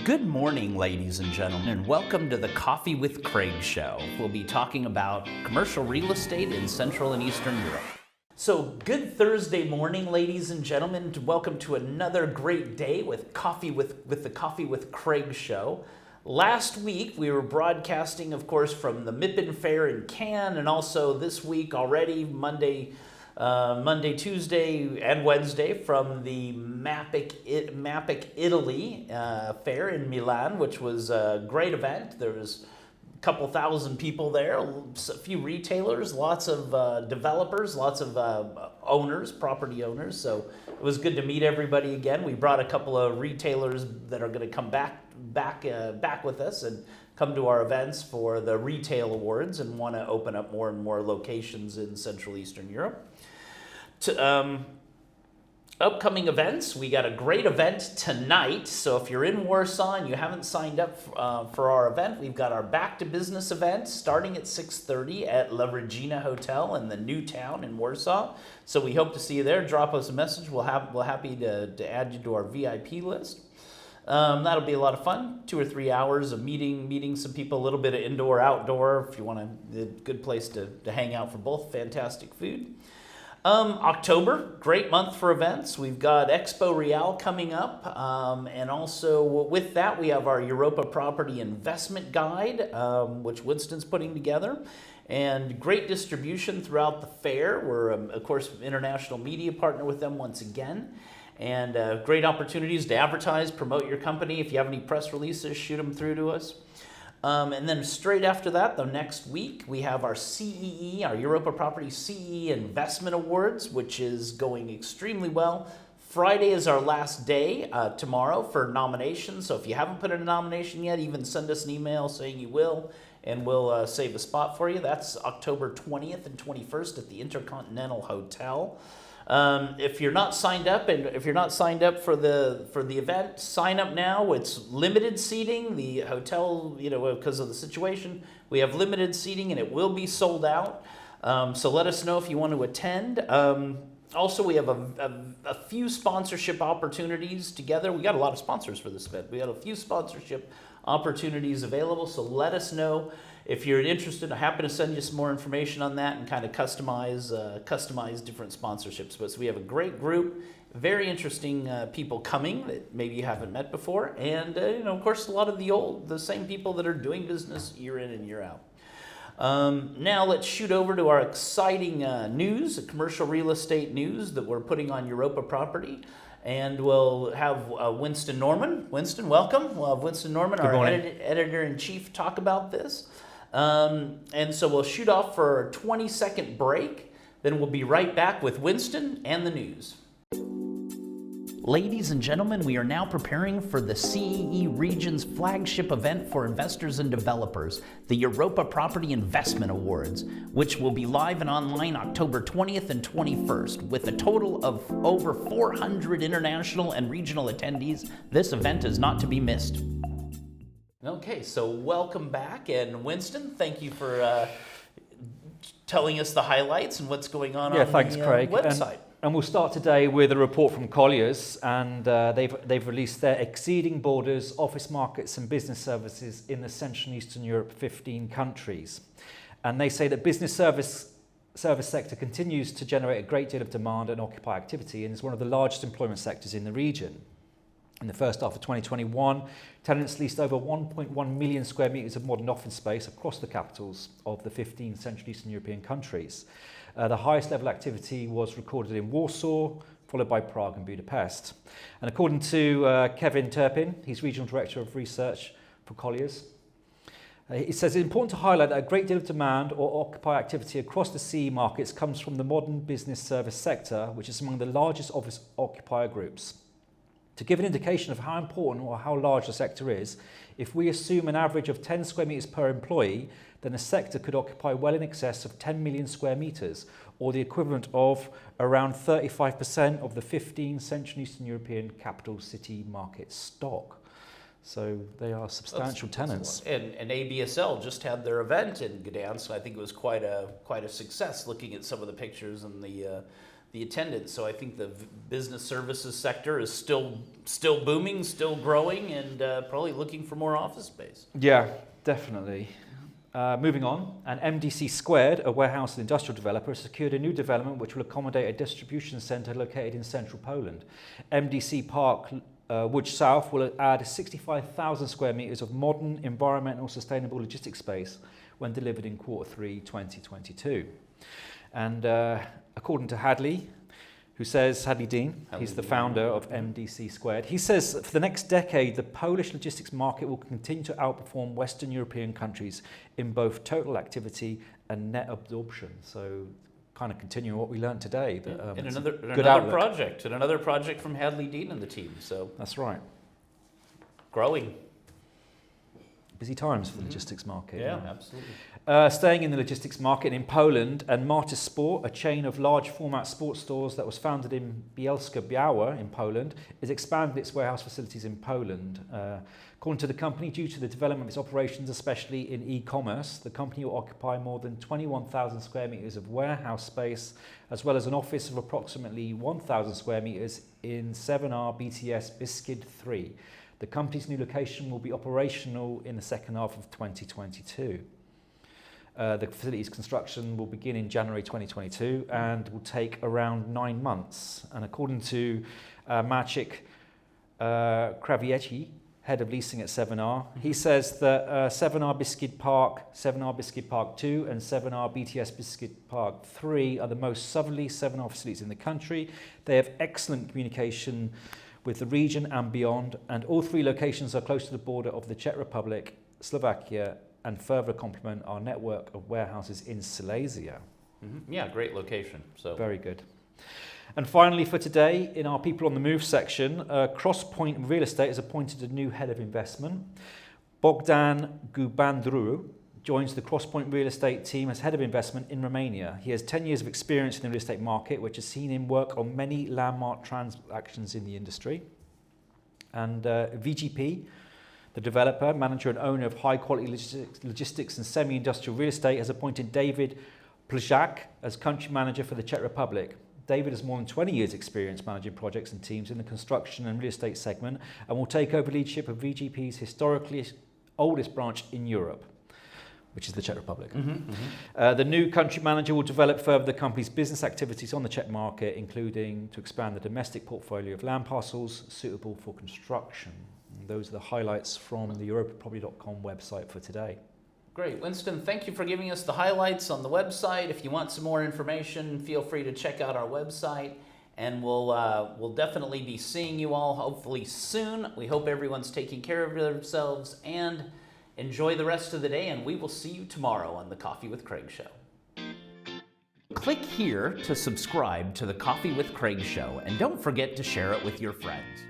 Good morning, ladies and gentlemen, and welcome to the Coffee with Craig show. We'll be talking about commercial real estate in Central and Eastern Europe. So, good Thursday morning, ladies and gentlemen, and welcome to another great day with Coffee with the Coffee with Craig show. Last week, we were broadcasting, of course, from the MIPIM Fair in Cannes, and also this week already, Monday, Tuesday, and Wednesday from the MAPIC Italy fair in Milan, which was a great event. There was a couple thousand people there, a few retailers, lots of developers, lots of owners, property owners. So it was good to meet everybody again. We brought a couple of retailers that are going to come back with us and come to our events for the retail awards and want to open up more and more locations in Central Eastern Europe. Upcoming events, we got a great event tonight. So if you're in Warsaw and you haven't signed up for our event, we've got our Back to Business event starting at 6:30 at La Regina Hotel in the New Town in Warsaw. So we hope to see you there. Drop us a message. We're happy to add you to our VIP list. That'll be a lot of fun. 2 or 3 hours of meeting some people, a little bit of indoor, outdoor. If you want a good place to hang out for both. Fantastic food. October, great month for events. We've got Expo Real coming up, and also with that we have our Europa Property Investment Guide, which Winston's putting together, and great distribution throughout the fair. We're, of course, international media partner with them once again, and great opportunities to advertise, promote your company. If you have any press releases, shoot them through to us. And then straight after that, the next week, we have our CEE, our Europa Property CEE Investment Awards, which is going extremely well. Friday is our last day tomorrow for nominations. So if you haven't put in a nomination yet, even send us an email saying you will, and we'll save a spot for you. That's October 20th and 21st at the InterContinental Hotel. If you're not signed up, and if you're not signed up for the event, sign up now. It's limited seating. The hotel, because of the situation, we have limited seating, and it will be sold out. So let us know if you want to attend. Also, we have a few sponsorship opportunities together. We got a lot of sponsors for this event. We got a few sponsorship opportunities available. So let us know if you're interested. I'm happy to send you some more information on that and kind of customize different sponsorships. But so we have a great group, very interesting people coming that maybe you haven't met before, and of course a lot of the same people that are doing business year in and year out. Now let's shoot over to our exciting news, commercial real estate news that we're putting on Europa Property. And we'll have Winston Norman. Winston, welcome. We'll have Winston Norman, our editor-in-chief, talk about this. And so we'll shoot off for a 20-second break. Then we'll be right back with Winston and the news. Ladies and gentlemen, we are now preparing for the CEE region's flagship event for investors and developers, the Europa Property Investment Awards, which will be live and online October 20th and 21st. With a total of over 400 international and regional attendees, this event is not to be missed. Okay, so welcome back, and Winston, thank you for telling us the highlights and what's going on thanks, Craig. Website. And we'll start today with a report from Colliers, and they've released their Exceeding Borders, Office Markets and Business Services in the Central and Eastern Europe 15 countries. And they say that business service sector continues to generate a great deal of demand and occupy activity, and is one of the largest employment sectors in the region. In the first half of 2021, tenants leased over 1.1 million square metres of modern office space across the capitals of the 15 Central Eastern European countries. The highest level activity was recorded in Warsaw, followed by Prague and Budapest. And according to Kevin Turpin, he's Regional Director of Research for Colliers, he says it's important to highlight that a great deal of demand or occupy activity across the CE markets comes from the modern business service sector, which is among the largest office occupier groups. To give an indication of how important or how large the sector is, if we assume an average of 10 square metres per employee, then the sector could occupy well in excess of 10 million square metres, or the equivalent of around 35% of the 15 Central and Eastern European capital city market stock. So they are substantial tenants. And ABSL just had their event in Gdansk. I think it was quite a success, looking at some of the pictures and the attendance. So I think the business services sector is still booming, still growing, and probably looking for more office space. Yeah, definitely. Moving on, and MDC Squared, a warehouse and industrial developer, has secured a new development which will accommodate a distribution centre located in central Poland. MDC Park Łódź South will add 65,000 square metres of modern, environmental, sustainable logistics space when delivered in Q3 2022. And according to Hadley, Hadley Dean, he's the founder of MDC Squared. He says for the next decade, the Polish logistics market will continue to outperform Western European countries in both total activity and net absorption. So kind of continuing what we learned today. That, and another project from Hadley Dean and the team. So that's right. Growing. Busy times for the logistics market. Yeah, absolutely. Staying in the logistics market in Poland, and Marta Sport, a chain of large format sports stores that was founded in Bielsko-Biała in Poland, is expanding its warehouse facilities in Poland. According to the company, due to the development of its operations, especially in e-commerce, the company will occupy more than 21,000 square metres of warehouse space, as well as an office of approximately 1,000 square metres in 7R BTS Biskid 3. The company's new location will be operational in the second half of 2022. The facility's construction will begin in January 2022 and will take around 9 months. And according to Maciek Krawiecki, head of leasing at 7R, he says that 7R Biskid Park, 7R Biskid Park 2 and 7R BTS Biskid Park 3 are the most southerly 7R facilities in the country. They have excellent communication with the region and beyond, and all 3 locations are close to the border of the Czech Republic, Slovakia, and further complement our network of warehouses in Silesia. Mm-hmm. Yeah, great location. So very good. And finally for today, in our People on the Move section, Crosspoint Real Estate has appointed a new head of investment. Bogdan Gubandru joins the Crosspoint Real Estate team as head of investment in Romania. He has 10 years of experience in the real estate market, which has seen him work on many landmark transactions in the industry. And VGP, the developer, manager and owner of high-quality logistics and semi-industrial real estate, has appointed David Plzak as country manager for the Czech Republic. David has more than 20 years' experience managing projects and teams in the construction and real estate segment and will take over leadership of VGP's historically oldest branch in Europe, which is the Czech Republic. The new country manager will develop further the company's business activities on the Czech market, including to expand the domestic portfolio of land parcels suitable for construction. And those are the highlights from the EuropaProperty.com website for today. Great. Winston, thank you for giving us the highlights on the website. If you want some more information, feel free to check out our website, and we'll definitely be seeing you all hopefully soon. We hope everyone's taking care of themselves, and enjoy the rest of the day, and we will see you tomorrow on the Coffee with Craig Show. Click here to subscribe to the Coffee with Craig Show, and don't forget to share it with your friends.